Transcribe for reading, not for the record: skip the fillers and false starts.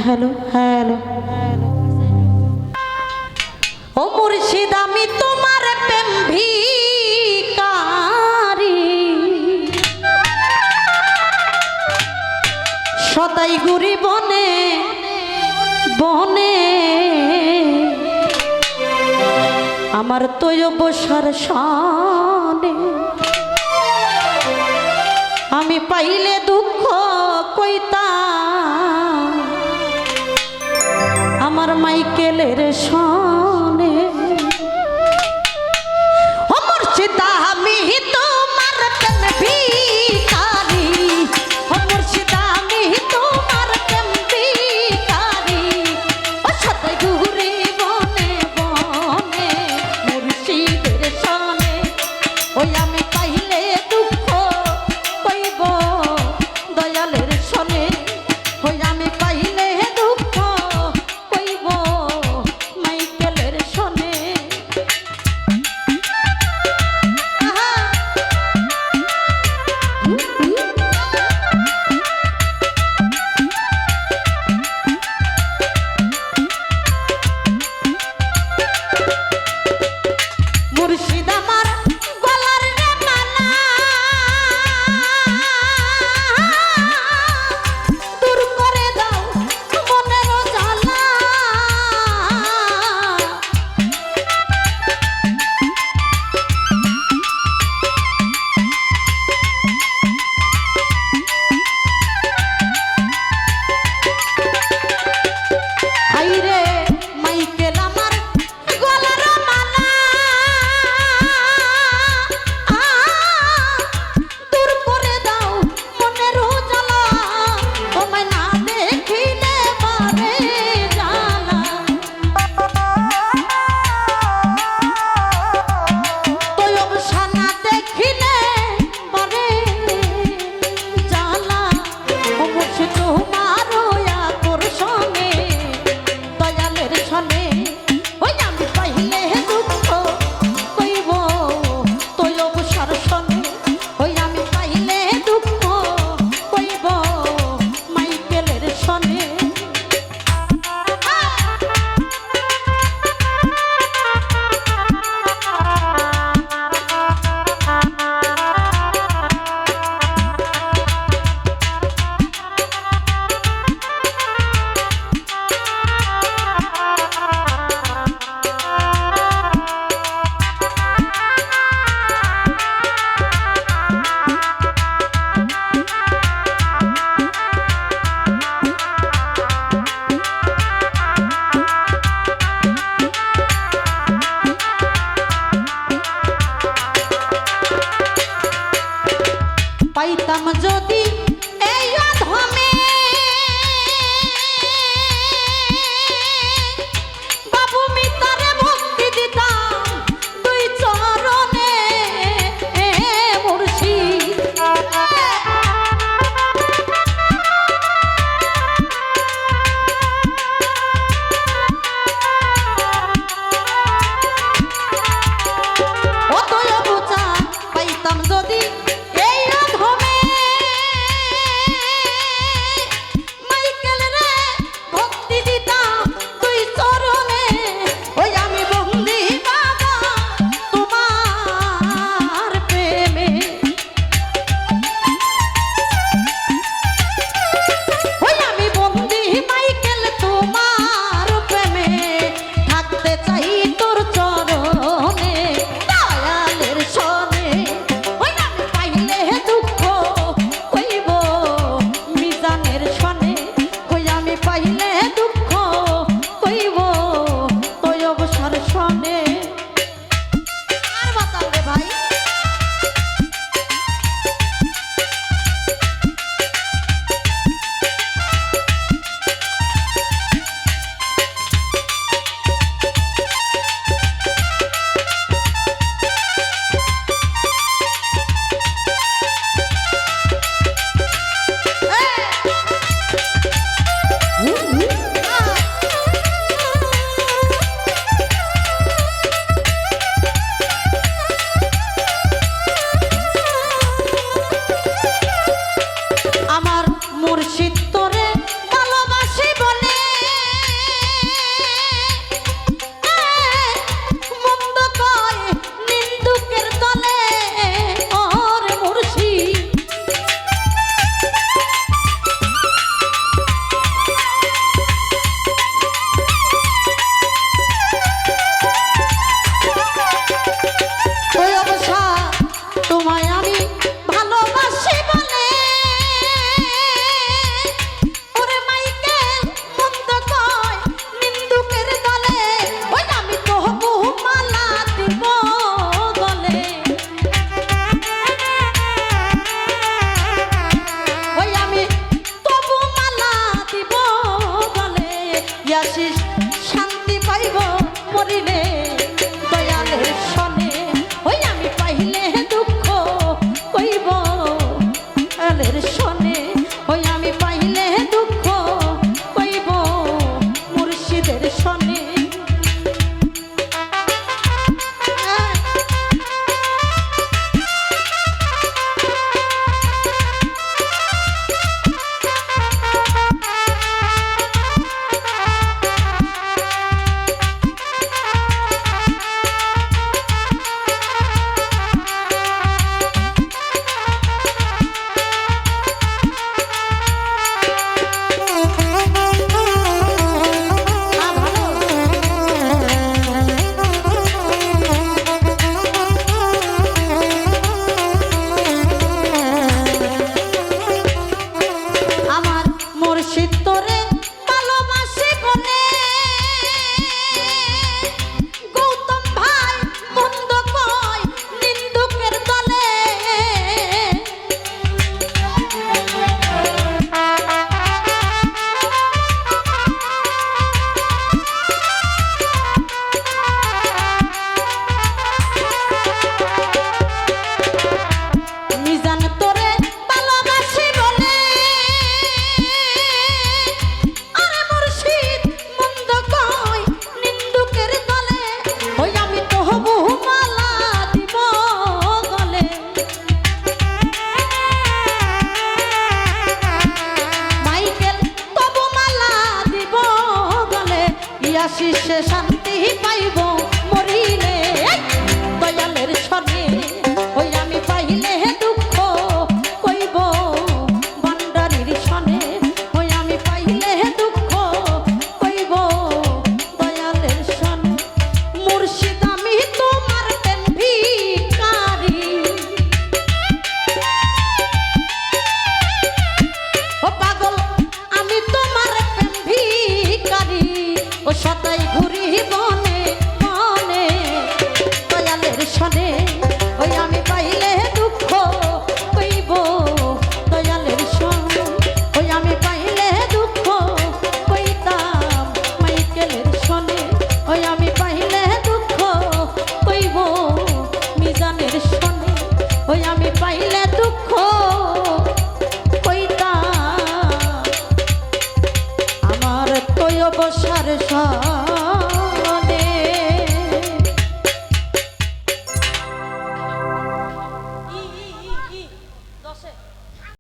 hello hello ও মুর্শিদ আমি তোমার প্রেম ভিখারি সদাই গুরি বনে বনে আমার তো অবসর শানে আমি পাইলে দুঃখ কইতা আমার মাইকেলের সনে ও মুর্শিদ আমি তোমার প্রেম ভিখারি ও মুর্শিদ আমি তোমার প্রেম ভিখারি ও সদাই ঘুরে বনে বনে মুর্শিদের সনে ওই আমি পাইলে দুঃখ কইব দয়ালের সনে ওই আমি পাইলে দুঃখ কইব মাইকেলের সনে মুর্শিদ আমার গলার রে মালা দূর করে দাও মনের জ্বালা আইরে মাইকেল আমার গলার মালা দূর করে দাও মনের জ্বালা তোমায় না দেখিলে বারে জ্বালা তয়ব সানা দেখিলে বারে জ্বালা ও মুর্শিদ তোমার আকর্ষণে দয়ালের সনে ওই আমি পাইলে দুঃখ কইব তয়ব সরসনে ওই আমি পাইলে দুঃখ কইব মাইকেলের সনে তোরে ভালোবাসি বলে গৌতম ভাই মন্দ কয় নিন্দুকের দলে মিজান তোরে ভালোবাসি বলে আরে মুর্শিদ মন্দ কয় নিন্দুকের দলে ওই আমি তো হবু মালা দিব গলে মাইকেল তবু মালা দিব গলে ইয়া শিষ্যে শান্তি পাইব মরিলে দয়ালের সনে ওই আমি পাইলে দুঃখ কইব ভান্ডারির সনে ওই আমি পাইলে দুঃখ কইব দয়ালের সনে মুর্শিদ আমি তোমার প্রেম ভিখারি ও পাগল আমি তোমার প্রেম ভিখারি ও সদাই ঘুরি বনে বনে দয়ালের সনে ওই আমি পাইলে দুঃখ কইব দয়ালের সনে ওই আমি পাইলে দুঃখ কইতাম মাইকেলের সনে ওই আমি পাইলে দুঃখ কইব মিজানের সনে ওই আমি পাইলে দুঃখ কইতাম আমার তোয় বসার সা